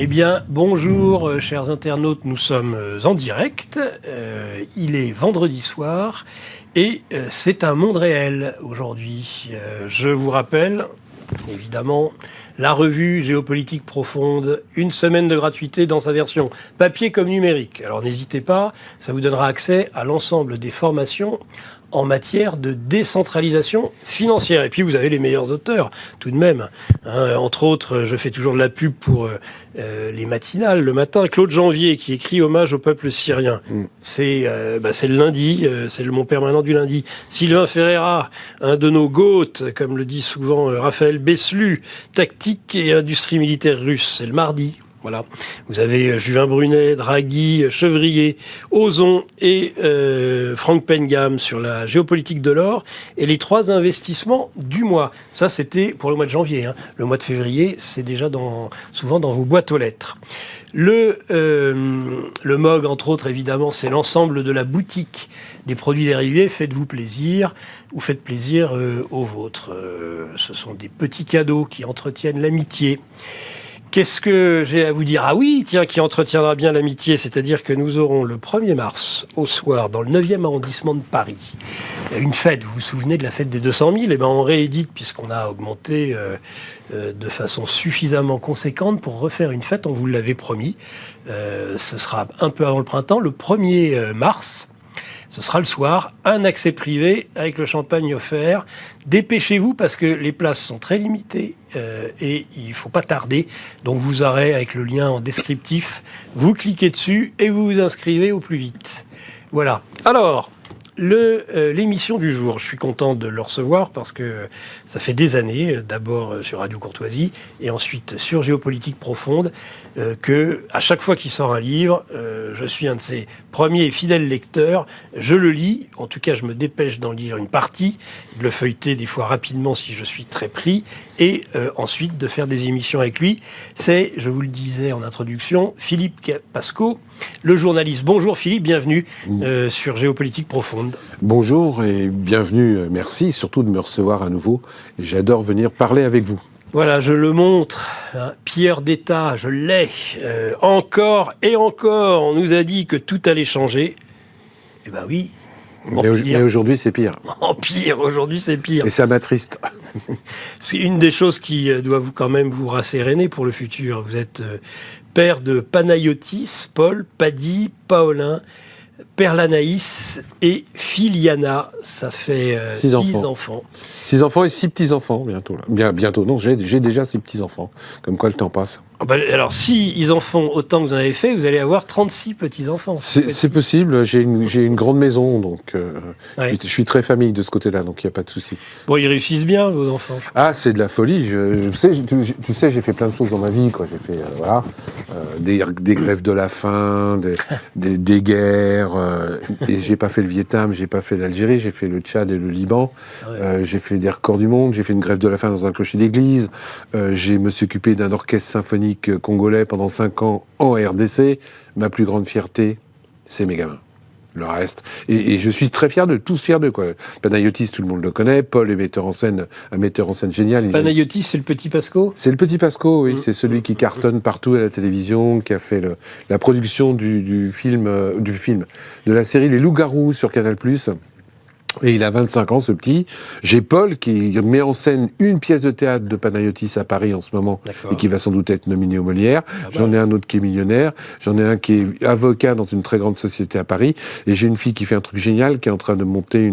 Eh bien, bonjour, chers internautes, nous sommes en direct. Il est vendredi soir et c'est un monde réel aujourd'hui. Je vous rappelle, évidemment, la revue Géopolitique Profonde, une semaine de gratuité dans sa version papier comme numérique. Alors n'hésitez pas, ça vous donnera accès à l'ensemble des formations en matière de décentralisation financière. Et puis vous avez les meilleurs auteurs, tout de même. Entre autres, je fais toujours de la pub pour les matinales, le matin. Claude Janvier, qui écrit hommage au peuple syrien. C'est le lundi, c'est le mot permanent du lundi. Sylvain Ferreira, un de nos GOAT, comme le dit souvent Raphaël Beslu, tactique et industrie militaire russe, c'est le mardi. Voilà. Vous avez Juvin Brunet, Draghi, Chevrier, Ozon et Franck Pengam sur la géopolitique de l'or et les 3 investissements du mois. Ça, c'était pour le mois de janvier. Le mois de février, c'est déjà souvent dans vos boîtes aux lettres. Le MOG, entre autres, évidemment, c'est l'ensemble de la boutique des produits dérivés. Faites-vous plaisir ou faites plaisir aux vôtres. Ce sont des petits cadeaux qui entretiennent l'amitié. Qu'est-ce que j'ai à vous dire? Ah oui, tiens, qui entretiendra bien l'amitié, c'est-à-dire que nous aurons le 1er mars, au soir, dans le 9e arrondissement de Paris, une fête. Vous vous souvenez de la fête des 200 000? Eh bien, on réédite, puisqu'on a augmenté de façon suffisamment conséquente pour refaire une fête, on vous l'avait promis. Ce sera un peu avant le printemps, le 1er mars. Ce sera le soir, un accès privé avec le champagne offert. Dépêchez-vous parce que les places sont très limitées et il ne faut pas tarder. Donc vous aurez, avec le lien en descriptif, vous cliquez dessus et vous vous inscrivez au plus vite. Voilà. Alors, l'émission du jour, je suis content de le recevoir parce que ça fait des années, d'abord sur Radio Courtoisie et ensuite sur Géopolitique Profonde, que à chaque fois qu'il sort un livre, je suis un de ses premiers et fidèles lecteurs. Je le lis, en tout cas je me dépêche d'en lire une partie, de le feuilleter des fois rapidement si je suis très pris, et ensuite de faire des émissions avec lui. C'est, je vous le disais en introduction, Philippe Pascot, le journaliste. Bonjour Philippe, bienvenue sur Géopolitique Profonde. Bonjour et bienvenue, merci surtout de me recevoir à nouveau. J'adore venir parler avec vous. Voilà, je le montre, Pierre d'État, je l'ai, encore et encore, on nous a dit que tout allait changer. Eh ben oui. Mais aujourd'hui c'est pire. En pire, aujourd'hui c'est pire. Et ça m'attriste. C'est une des choses qui doit quand même vous rasséréner pour le futur. Vous êtes père de Panayotis, Paul, Paddy, Paolin, Perlanaïs et Filiana. Ça fait 6 enfants. 6 enfants et 6 petits-enfants bientôt. Bientôt, non, j'ai déjà 6 petits-enfants. Comme quoi le temps passe. Alors, si ils en font autant que vous en avez fait, vous allez avoir 36 petits-enfants. C'est possible, j'ai une grande maison, donc ouais. Je suis très famille de ce côté-là, donc il n'y a pas de souci. Bon, ils réussissent bien, vos enfants. Ah, c'est de la folie. Tu sais, j'ai fait plein de choses dans ma vie, quoi. J'ai fait, des grèves de la faim, des guerres, et j'ai pas fait le Vietnam, j'ai pas fait l'Algérie, j'ai fait le Tchad et le Liban, j'ai fait des records du monde, j'ai fait une grève de la faim dans un clocher d'église, je me suis occupé d'un orchestre symphonique congolais pendant 5 ans en RDC. Ma plus grande fierté, c'est mes gamins. Le reste. Et je suis très fier de tous fiers de quoi. Panayotis, tout le monde le connaît. Paul est un metteur en scène génial. Panayotis, c'est le petit Pascot? C'est le petit Pascot, oui. C'est celui qui cartonne partout à la télévision, qui a fait la production du film, de la série Les Loups-Garous sur Canal+. Et il a 25 ans, ce petit. J'ai Paul qui met en scène une pièce de théâtre de Panayotis à Paris en ce moment. D'accord. Et qui va sans doute être nominé aux Molières. J'en ai un autre qui est millionnaire. J'en ai un qui est avocat dans une très grande société à Paris. Et j'ai une fille qui fait un truc génial, qui est en train de monter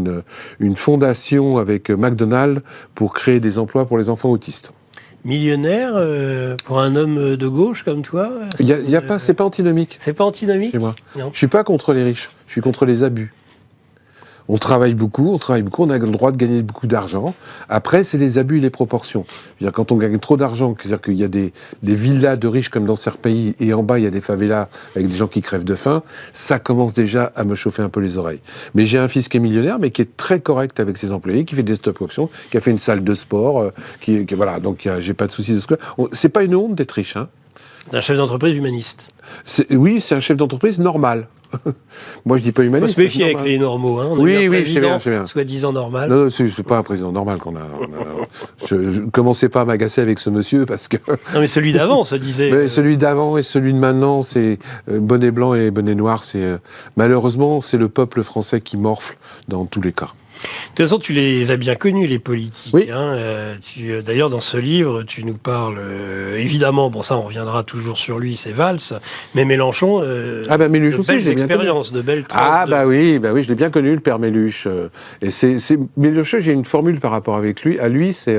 une fondation avec McDonald's pour créer des emplois pour les enfants autistes. Millionnaire pour un homme de gauche comme toi? C'est pas antinomique. C'est pas antinomique chez moi. Non. Je suis pas contre les riches. Je suis contre les abus. On travaille beaucoup, on a le droit de gagner beaucoup d'argent. Après, c'est les abus et les proportions. C'est-à-dire, quand on gagne trop d'argent, c'est-à-dire qu'il y a des villas de riches comme dans certains pays, et en bas, il y a des favelas avec des gens qui crèvent de faim, ça commence déjà à me chauffer un peu les oreilles. Mais j'ai un fils qui est millionnaire, mais qui est très correct avec ses employés, qui fait des stock options, qui a fait une salle de sport, voilà, donc j'ai pas de souci de ce que... C'est pas une honte d'être riche, hein. C'est un chef d'entreprise humaniste. Oui, c'est un chef d'entreprise normal. Moi, je dis pas Il faut humaniste. se méfier avec normal. les normaux. Hein. On a Oui, eu un oui, je sais bien, président je sais bien. soi-disant normal. Non, c'est pas un président normal qu'on a. Je commençais pas à m'agacer avec ce monsieur parce que Non, mais celui d'avant se disait. mais celui d'avant et celui de maintenant, c'est bonnet blanc et bonnet noir. C'est malheureusement c'est le peuple français qui morfle dans tous les cas. De toute façon, tu les as bien connus, les politiques. Oui. Hein. D'ailleurs, dans ce livre, tu nous parles, évidemment, bon ça, on reviendra toujours sur lui, c'est Valls, mais Mélenchon, Ah ben Méluche de aussi, belles je l'ai bien connu. expériences, de belles traces. Ah bah oui, je l'ai bien connu, le père Méluche. Et Méluche, j'ai une formule par rapport avec lui. À lui, c'est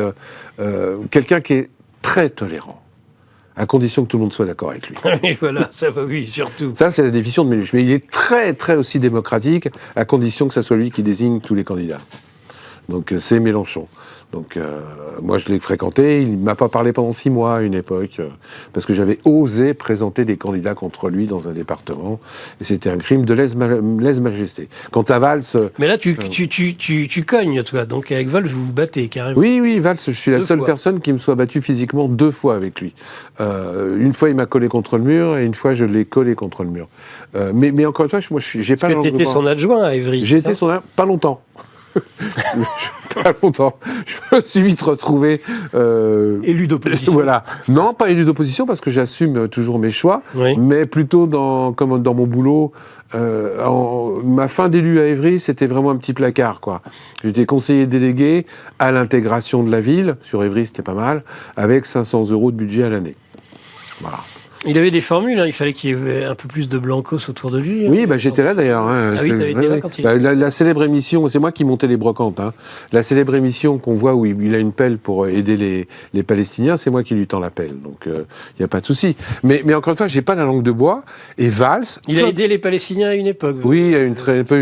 quelqu'un qui est très tolérant, à condition que tout le monde soit d'accord avec lui. Et voilà, ça va, oui, surtout. Ça, c'est la définition de Méluche. Mais il est très, très aussi démocratique, à condition que ce soit lui qui désigne tous les candidats. Donc, c'est Mélenchon. Donc, moi, je l'ai fréquenté. Il ne m'a pas parlé pendant 6 mois à une époque, parce que j'avais osé présenter des candidats contre lui dans un département. Et c'était un crime de lèse-majesté. Quant à Valls... Mais là, tu cognes, toi. Donc, avec Valls, vous vous battez, carrément. Oui, Valls, je suis la 2 seule fois. personne qui me soit battue physiquement 2 fois avec lui. Une fois, il m'a collé contre le mur, et une fois, je l'ai collé contre le mur. Mais encore une fois, moi, j'ai pas... Parce que tu étais son adjoint à Évry. J'ai c'est été ça pas longtemps. Pas longtemps. Je me suis vite retrouvé... Élu d'opposition. Voilà. Non, pas élu d'opposition, parce que j'assume toujours mes choix, Oui. mais plutôt comme dans mon boulot... ma fin d'élu à Évry, c'était vraiment un petit placard, quoi. J'étais conseiller délégué à l'intégration de la ville, sur Évry c'était pas mal, avec 500 € de budget à l'année. Voilà. Il avait des formules, hein. Il fallait qu'il y ait un peu plus de blancos autour de lui. Oui, hein. j'étais là d'ailleurs. Hein. Ah oui, t'avais été là quand il la célèbre émission, c'est moi qui montais les brocantes. Hein. La célèbre émission qu'on voit où il a une pelle pour aider les Palestiniens, c'est moi qui lui tends la pelle. Donc il n'y a pas de souci. Mais encore une fois, j'ai pas la langue de bois. Et Valls... Il a aidé les Palestiniens à une époque. Oui,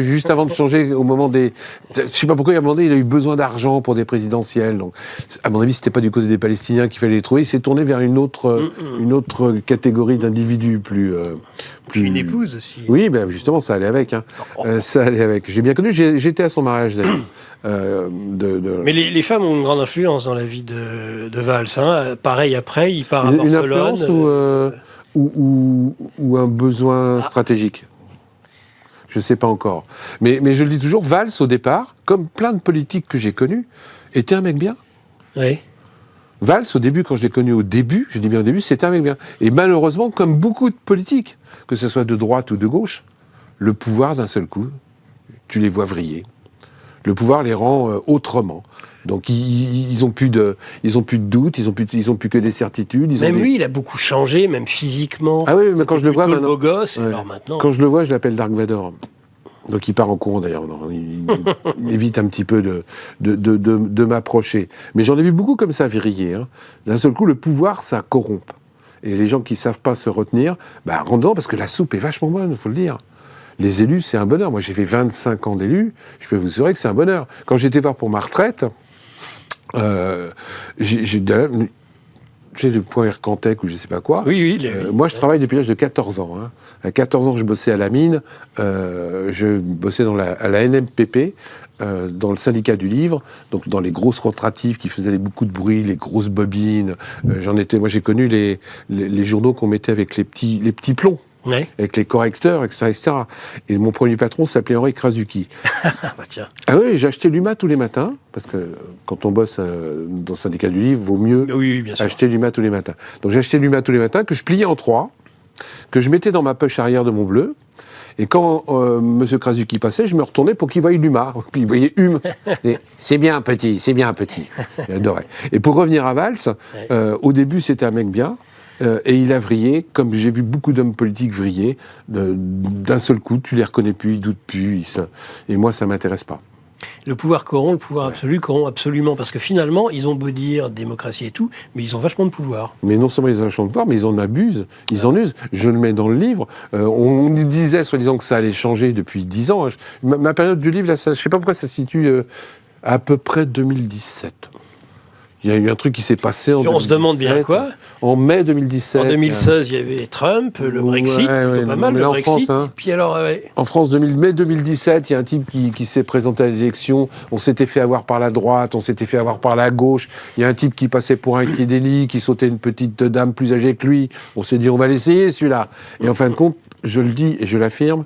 juste avant de changer, au moment des... Je sais pas pourquoi, à un moment donné, il a eu besoin d'argent pour des présidentielles. Donc, à mon avis, c'était pas du côté des Palestiniens qu'il fallait les trouver. Il s'est tourné vers une autre catégorie d'individus plus... Une épouse aussi. Oui, ben justement, ça allait avec. Hein. Ça allait avec. J'ai bien connu, j'étais à son mariage d'ailleurs. Mais les femmes ont une grande influence dans la vie de Valls. Hein. Pareil après, il part à Une Barcelone. influence ou un besoin stratégique. Je ne sais pas encore. Mais je le dis toujours, Valls, au départ, comme plein de politiques que j'ai connus, était un mec bien. Oui. Valls, au début, quand je l'ai connu au début, je dis bien au début, c'était un mec bien. Et malheureusement, comme beaucoup de politiques, que ce soit de droite ou de gauche, le pouvoir d'un seul coup, tu les vois vriller. Le pouvoir les rend autrement. Donc ils ont plus de doutes, ils ont plus que des certitudes. Même lui, il a beaucoup changé, même physiquement. Ah oui, mais quand je le vois maintenant, maintenant, le beau gosse. ouais. Alors maintenant. Quand je le vois, je l'appelle Dark Vador. Donc il part en courant d'ailleurs. Il évite un petit peu de m'approcher. Mais j'en ai vu beaucoup comme ça vriller. Hein. D'un seul coup, le pouvoir, ça corrompt. Et les gens qui savent pas se retenir, rentrent dedans parce que la soupe est vachement bonne, il faut le dire. Les élus, c'est un bonheur. Moi, j'ai fait 25 ans d'élu. Je peux vous assurer que c'est un bonheur. Quand j'étais voir pour ma retraite, j'ai le point Ercantec ou je sais pas quoi. Oui. Moi, je travaille depuis l'âge de 14 ans. Hein. À 14 ans, je bossais à la mine. Je bossais à la NMPP, dans le syndicat du livre, donc dans les grosses retratives qui faisaient beaucoup de bruit, les grosses bobines. Moi, j'ai connu les journaux qu'on mettait avec les petits plombs. Ouais. Avec les correcteurs, etc. Et mon premier patron s'appelait Henri Krasuki. Tiens. Ah oui, j'ai acheté l'UMA tous les matins, parce que quand on bosse dans le syndicat du livre, vaut mieux bien sûr. acheter l'UMA tous les matins. Donc j'ai acheté l'UMA tous les matins, que je pliais en 3, que je mettais dans ma poche arrière de mon bleu, et quand M. Krasuki passait, je me retournais pour qu'il voie l'UMA. Puis il voyait Hume. C'est bien petit, c'est bien petit. Il adorait. Et pour revenir à Valls, au début c'était un mec bien, et il a vrillé, comme j'ai vu beaucoup d'hommes politiques vriller, d'un seul coup, tu les reconnais plus, ils doutent plus, et moi, ça m'intéresse pas. Le pouvoir corrompt, le pouvoir absolu corrompt absolument, parce que finalement, ils ont beau dire démocratie et tout, mais ils ont vachement de pouvoir. Mais non seulement ils ont vachement de pouvoir, mais ils en abusent, ils en usent. Je le mets dans le livre, on disait, soi-disant, que ça allait changer depuis 10 ans. Ma période du livre, là, je sais pas pourquoi ça se situe à peu près 2017. Il y a eu un truc qui s'est passé en 2017. On se demande bien quoi. En mai 2017. En 2016, il y avait Trump, le Brexit, plutôt pas mal, le Brexit. France, hein. Puis alors, en France, mai 2017, il y a un type qui s'est présenté à l'élection. On s'était fait avoir par la droite, on s'était fait avoir par la gauche. Il y a un type qui passait pour un Kideli, qui sautait une petite dame plus âgée que lui. On s'est dit, on va l'essayer celui-là. Et en fin de compte, je le dis et je l'affirme,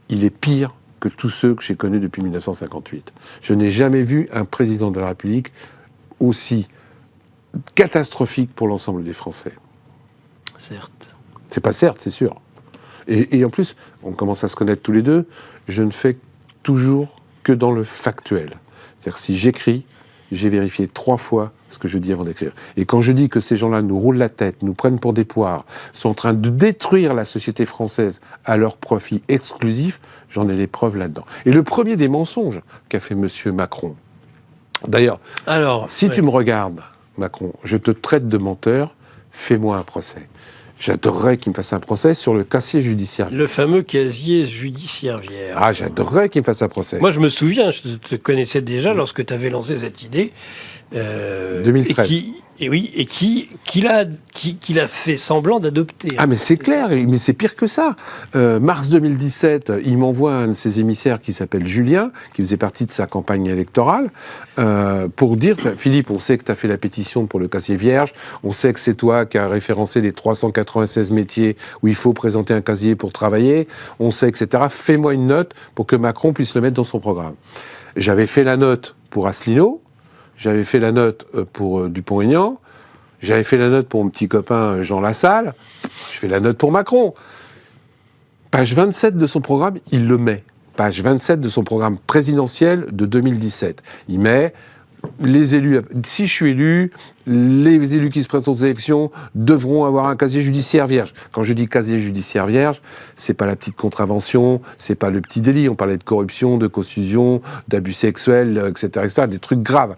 il est pire que tous ceux que j'ai connus depuis 1958. Je n'ai jamais vu un président de la République aussi catastrophique pour l'ensemble des Français. Certes. C'est pas certes, c'est sûr. Et en plus, on commence à se connaître tous les deux, je ne fais toujours que dans le factuel. C'est-à-dire si j'écris, j'ai vérifié 3 fois ce que je dis avant d'écrire. Et quand je dis que ces gens-là nous roulent la tête, nous prennent pour des poires, sont en train de détruire la société française à leur profit exclusif, j'en ai les preuves là-dedans. Et le premier des mensonges qu'a fait M. Macron, d'ailleurs, si tu me regardes, Macron, je te traite de menteur, fais-moi un procès. J'adorerais qu'il me fasse un procès sur le casier judiciaire. Le fameux casier judiciaire vierge. Ah, j'adorerais qu'il me fasse un procès. Moi, je me souviens, je te connaissais déjà lorsque tu avais lancé cette idée. 2013. Qu'il a fait semblant d'adopter. Ah, mais c'est clair, mais c'est pire que ça. Mars 2017, il m'envoie un de ses émissaires qui s'appelle Julien, qui faisait partie de sa campagne électorale, pour dire, Philippe, on sait que tu as fait la pétition pour le casier vierge, on sait que c'est toi qui as référencé les 396 métiers où il faut présenter un casier pour travailler, on sait, etc. Fais-moi une note pour que Macron puisse le mettre dans son programme. J'avais fait la note pour Asselineau, j'avais fait la note pour Dupont-Aignan, j'avais fait la note pour mon petit copain Jean Lassalle, je fais la note pour Macron. Page 27 de son programme, il le met. Page 27 de son programme présidentiel de 2017. Il met les élus, si je suis élu, les élus qui se présentent aux élections devront avoir un casier judiciaire vierge. Quand je dis casier judiciaire vierge, c'est pas la petite contravention, c'est pas le petit délit. On parlait de corruption, de confusion, d'abus sexuels, etc., des trucs graves.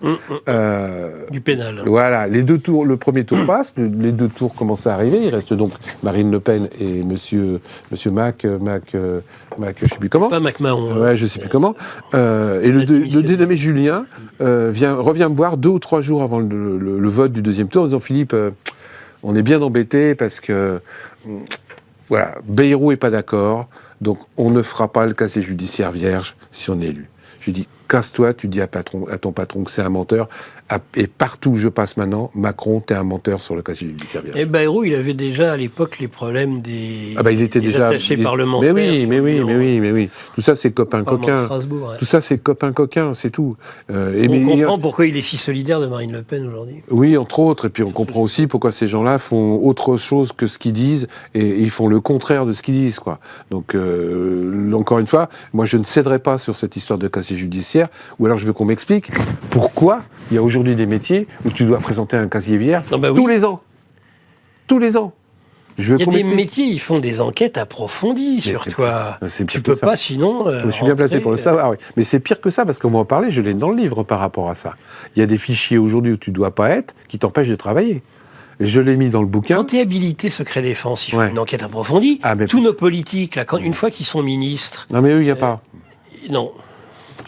Du pénal. Voilà, les 2 tours, le premier tour passe, les 2 tours commencent à arriver. Il reste donc Marine Le Pen et Monsieur Mac, je sais plus comment. Pas MacMahon. Ouais, je sais plus comment. Et le dénommé Julien revient me voir 2 ou 3 jours avant le vote du 2e tour en disant Philippe, on est bien embêté parce que voilà, Bayrou est pas d'accord, donc on ne fera pas le casier judiciaire vierge si on est élu. Je dis casse-toi, tu dis à ton patron que c'est un menteur. Et partout où je passe maintenant, Macron, t'es un menteur sur le casier judiciaire vierge. Et Bayrou, il avait déjà à l'époque les problèmes des attachés parlementaires. Mais oui. Tout ça, c'est copain coquin. Ouais. Tout ça, c'est copain coquin, c'est tout. On comprend pourquoi il est si solidaire de Marine Le Pen aujourd'hui. Oui, entre autres. Et puis on comprend aussi pourquoi ces gens-là font autre chose que ce qu'ils disent et ils font le contraire de ce qu'ils disent, quoi. Donc, encore une fois, moi, je ne céderai pas sur cette histoire de casier judiciaire. Ou alors, je veux qu'on m'explique pourquoi il y a aujourd'hui des métiers où tu dois présenter un casier vierge tous les ans. Tous les ans. Il y a des métiers, ils font des enquêtes approfondies sur toi. Tu peux pas sinon. Je suis bien placé pour le savoir. Oui. Mais c'est pire que ça parce qu'on va en parler. Je l'ai dans le livre par rapport à ça. Il y a des fichiers aujourd'hui où tu dois pas être qui t'empêchent de travailler. Je l'ai mis dans le bouquin. Quand tu es habilité secret défense, il faut une enquête approfondie. Tous nos politiques, là, une fois qu'ils sont ministres. Non mais eux, il n'y a pas. Non.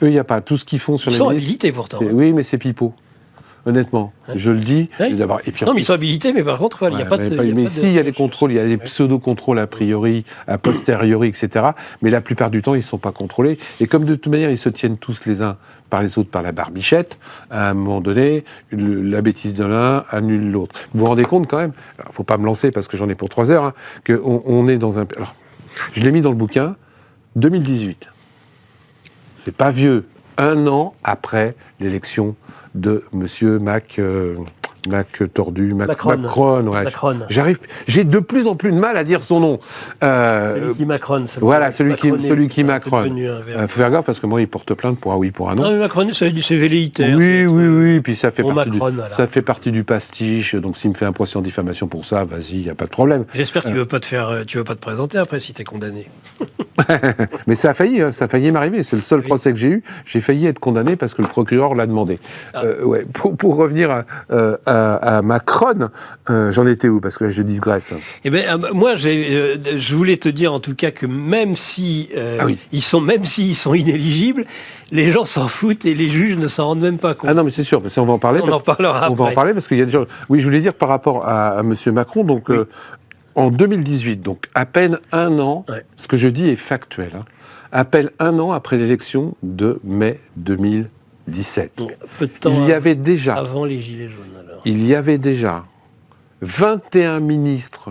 Eux, il n'y a pas. Tout ce qu'ils font sur les ministres. Ils sont habilités pourtant. Oui, mais c'est pipeau. Honnêtement, je le dis. Oui. Et puis, non, mais ils sont habilités, mais par contre, il n'y a pas de. Mais si, il y a des contrôles, il y a des pseudo-contrôles a priori, a posteriori, etc. Mais la plupart du temps, ils ne sont pas contrôlés. Et comme de toute manière, ils se tiennent tous les uns par les autres par la barbichette, à un moment donné, la bêtise de l'un annule l'autre. Vous vous rendez compte quand même, il ne faut pas me lancer parce que j'en ai pour 3 heures, qu'on est dans un. Alors, je l'ai mis dans le bouquin, 2018. C'est pas vieux. 1 an après l'élection de Monsieur Macron. J'ai de plus en plus de mal à dire son nom. Celui qui Macron. Voilà, celui qui Macron. Faut faire gaffe parce que moi, il porte plainte pour un oui, pour un non. Non, mais Macron, c'est velléitaire. Oui. Puis ça fait partie du Macron, pastiche. Donc s'il me fait un procès en diffamation pour ça, vas-y, il y a pas de problème. J'espère que tu veux pas te présenter après si t'es condamné. Mais ça a failli m'arriver. C'est le seul procès que j'ai eu. J'ai failli être condamné parce que le procureur l'a demandé. Pour revenir à Macron, j'en étais où? Parce que là, je digresse. Eh ben, moi, je voulais te dire en tout cas que même si ils sont inéligibles, les gens s'en foutent et les juges ne s'en rendent même pas compte. Ah non, mais c'est sûr. On va en parler. On en parlera après. On va en parler parce qu'il y a des gens. Oui, je voulais dire par rapport à Monsieur Macron. Donc, en 2018, donc à peine 1 an, ce que je dis est factuel. À peine 1 an après l'élection de mai 2017. Donc, peu de temps avant les Gilets jaunes. Alors. Il y avait déjà 21 ministres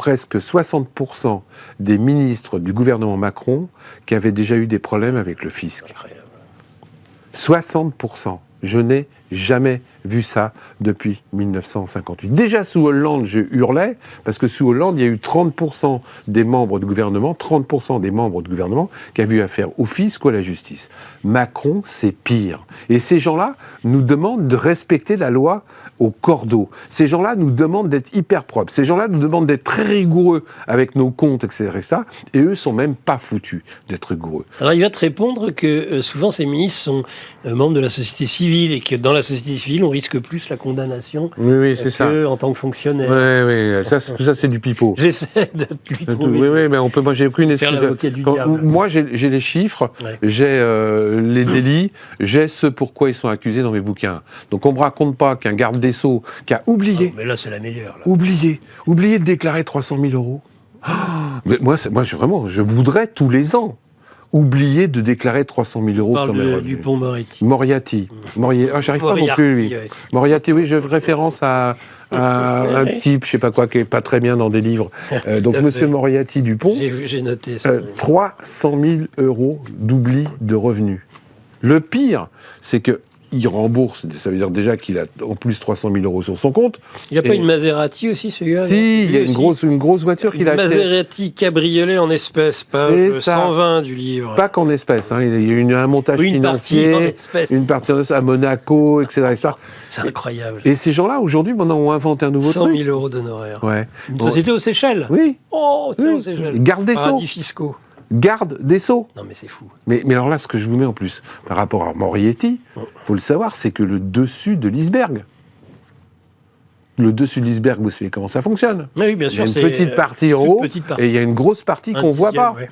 presque 60% des ministres du gouvernement Macron qui avaient déjà eu des problèmes avec le fisc. Incroyable. 60%. Je n'ai jamais vu ça depuis 1958. Déjà sous Hollande, je hurlais, parce que sous Hollande, il y a eu 30% des membres du gouvernement, 30% des membres du gouvernement qui avaient eu affaire au fisc ou à la justice. Macron, c'est pire. Et ces gens-là nous demandent de respecter la loi au cordeau. Ces gens-là nous demandent d'être hyper propres. Ces gens-là nous demandent d'être très rigoureux avec nos comptes, etc. Et eux sont même pas foutus d'être rigoureux. Alors il va te répondre que souvent ces ministres sont membres de la société civile et que dans la société civile on risque plus la condamnation Oui, c'est ça. que en tant que fonctionnaire. Oui, tout ça c'est du pipeau. J'essaie de lui trouver. Oui, mais moi j'ai pris une Faire excuse. l'avocat du diable. Moi j'ai les chiffres, Ouais. j'ai les délits, j'ai ce pourquoi ils sont accusés dans mes bouquins. Donc on me raconte pas qu'un garde des Sceaux qui a oublié, Ah, mais là c'est la meilleure. Là. oublié de déclarer 300 000 euros. Mais moi je voudrais tous les ans oublier de déclarer 300 000 euros On sur mes parle revenus. du pont Moretti. Moriarty. J'arrive pas non plus, lui. Ouais. Moriarty, oui, je fais référence à un type, je sais pas quoi, qui est pas très bien dans des livres. Donc, à Monsieur fait. Moriarty Dupont, J'ai noté ça. 300 000 euros d'oubli de revenus. Le pire, c'est que il rembourse, ça veut dire déjà qu'il a en plus 300 000 euros sur son compte. Il n'a pas Et- une Maserati aussi, celui-là? Si, il y a Lui une grosse voiture qu'il a achetée. Maserati cabriolet en espèces, page C'est ça. 120 du livre. Pas qu'en espèces, hein, il y a eu un montage Oui, une partie financier, en espèces. une partie en espèces à Monaco, etc. Et, ça. C'est incroyable. Et ces gens-là, aujourd'hui, maintenant, ont inventé un nouveau 100 truc. 000 euros d'honoraires. Ouais. Une Bon, société aux Seychelles. Oui, Oh, tiens, oui. aux Seychelles. Garde des Sceaux. Paradis fiscaux. Garde des Sceaux. Non, mais c'est fou. Mais alors là, ce que je vous mets en plus, par rapport à Moriarty, faut le savoir, c'est que le dessus de l'iceberg. Le dessus de l'iceberg, vous savez comment ça fonctionne. Oui, bien Il y a sûr. une petite partie en haut, petite partie. et il y a une grosse partie qu'on voit pas. Ouais.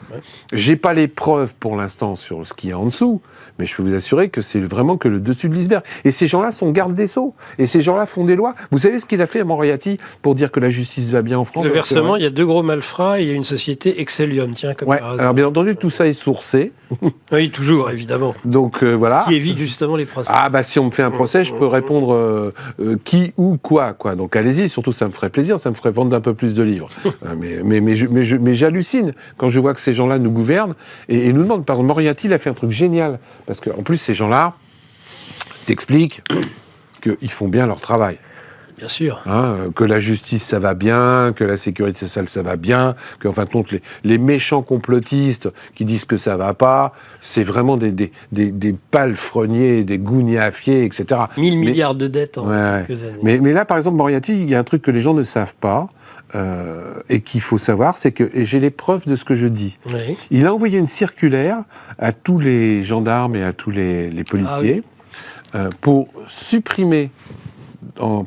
J'ai pas les preuves pour l'instant sur ce qu'il y a en dessous, mais je peux vous assurer que c'est vraiment que le dessus de l'iceberg. Et ces gens-là sont gardes des Sceaux. Et ces gens-là font des lois. Vous savez ce qu'il a fait à Moriarty pour dire que la justice va bien en France? Le versement, il y a 2 gros malfrats et il y a une société Excellium, tiens, comme Ouais. par hasard. Alors bien entendu, tout ça est sourcé. Oui, toujours, évidemment. Donc voilà. Ce qui évite justement les procès. Ah bah si on me fait un procès, je peux répondre qui ou quoi. Donc allez-y, surtout ça me ferait plaisir, ça me ferait vendre un peu plus de livres. Mais j'hallucine quand je vois que ces gens-là nous gouvernent et nous demandent. Par exemple, Moriarty, il a fait un truc génial. Parce qu'en plus, ces gens-là t'expliquent qu'ils font bien leur travail. Bien sûr. Que la justice, ça va bien, que la sécurité sociale, ça va bien, qu'en fin de compte, les méchants complotistes qui disent que ça va pas, c'est vraiment des palefreniers, des gougnafiers, etc. 1000 milliards de dettes en Ouais. quelques années. Mais là, par exemple, Moriarty, il y a un truc que les gens ne savent pas et qu'il faut savoir, c'est que, et j'ai les preuves de ce que je dis, Oui. il a envoyé une circulaire à tous les gendarmes et à tous les policiers pour supprimer,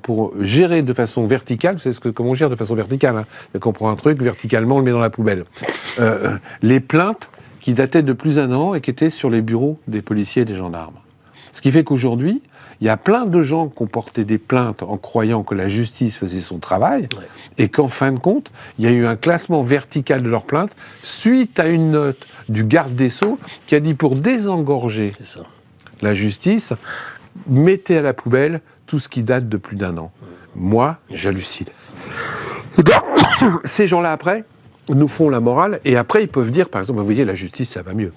pour gérer de façon verticale, c'est comment on gère de façon verticale, hein. C'est qu'on prend un truc, verticalement, on le met dans la poubelle. Les plaintes qui dataient de plus d'un an et qui étaient sur les bureaux des policiers et des gendarmes. Ce qui fait qu'aujourd'hui, il y a plein de gens qui ont porté des plaintes en croyant que la justice faisait son travail, et qu'en fin de compte, il y a eu un classement vertical de leurs plaintes suite à une note du garde des Sceaux qui a dit pour désengorger C'est ça. la justice, mettez à la poubelle tout ce qui date de plus d'un an. Moi, j'hallucine. Ces gens-là, après, nous font la morale, et après, ils peuvent dire, par exemple, vous voyez, la justice, ça va mieux.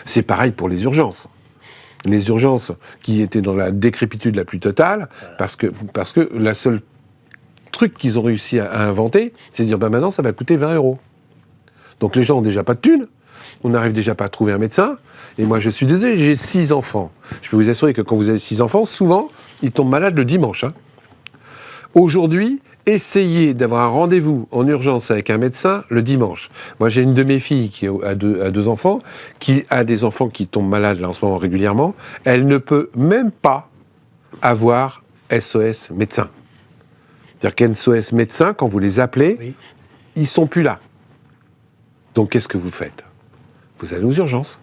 C'est pareil pour les urgences. Les urgences qui étaient dans la décrépitude la plus totale, parce que la seule truc qu'ils ont réussi à inventer, c'est de dire, maintenant, ça va coûter 20 €. Donc les gens ont déjà pas de thunes, on n'arrive déjà pas à trouver un médecin, et moi, je suis désolé, j'ai 6 enfants. Je peux vous assurer que quand vous avez 6 enfants, souvent, ils tombent malades le dimanche. Aujourd'hui, essayez d'avoir un rendez-vous en urgence avec un médecin le dimanche. Moi, j'ai une de mes filles qui a deux enfants, qui a des enfants qui tombent malades là en ce moment régulièrement. Elle ne peut même pas avoir SOS médecin. C'est-à-dire qu'SOS médecin, quand vous les appelez, ils sont plus là. Donc, qu'est-ce que vous faites? Vous allez aux urgences.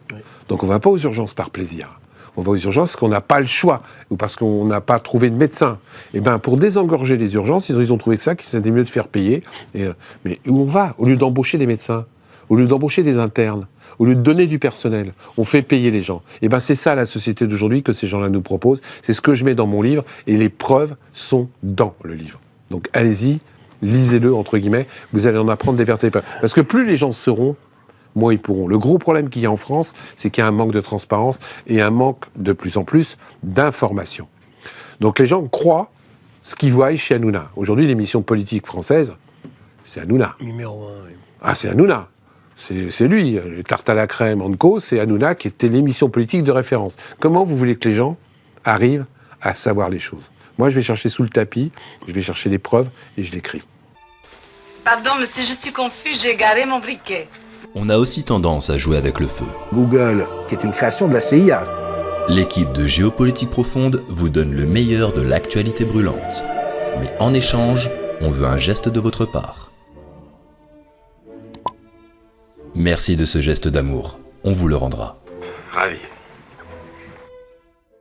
Donc, on ne va pas aux urgences par plaisir. On va aux urgences parce qu'on n'a pas le choix, ou parce qu'on n'a pas trouvé de médecin. Et bien, pour désengorger les urgences, ils ont trouvé que ça, que c'était mieux de faire payer. Mais où on va? Au lieu d'embaucher des médecins, au lieu d'embaucher des internes, au lieu de donner du personnel, on fait payer les gens. Et bien, c'est ça la société d'aujourd'hui que ces gens-là nous proposent. C'est ce que je mets dans mon livre, et les preuves sont dans le livre. Donc, allez-y, lisez-le, entre guillemets, vous allez en apprendre des vertés. Parce que plus les gens sauront, moins ils pourront. Le gros problème qu'il y a en France, c'est qu'il y a un manque de transparence et un manque de plus en plus d'information. Donc les gens croient ce qu'ils voient chez Hanouna. Aujourd'hui, l'émission politique française, c'est Hanouna. Numéro 1, oui. Ah, c'est Hanouna. C'est lui. Le Tarte à la crème en co, c'est Hanouna qui était l'émission politique de référence. Comment vous voulez que les gens arrivent à savoir les choses? Moi, je vais chercher sous le tapis, je vais chercher les preuves et je l'écris. Pardon, monsieur, je suis confus, j'ai égaré mon briquet. On a aussi tendance à jouer avec le feu. Google, qui est une création de la CIA. L'équipe de Géopolitique Profonde vous donne le meilleur de l'actualité brûlante. Mais en échange, on veut un geste de votre part. Merci de ce geste d'amour, on vous le rendra. Ravi.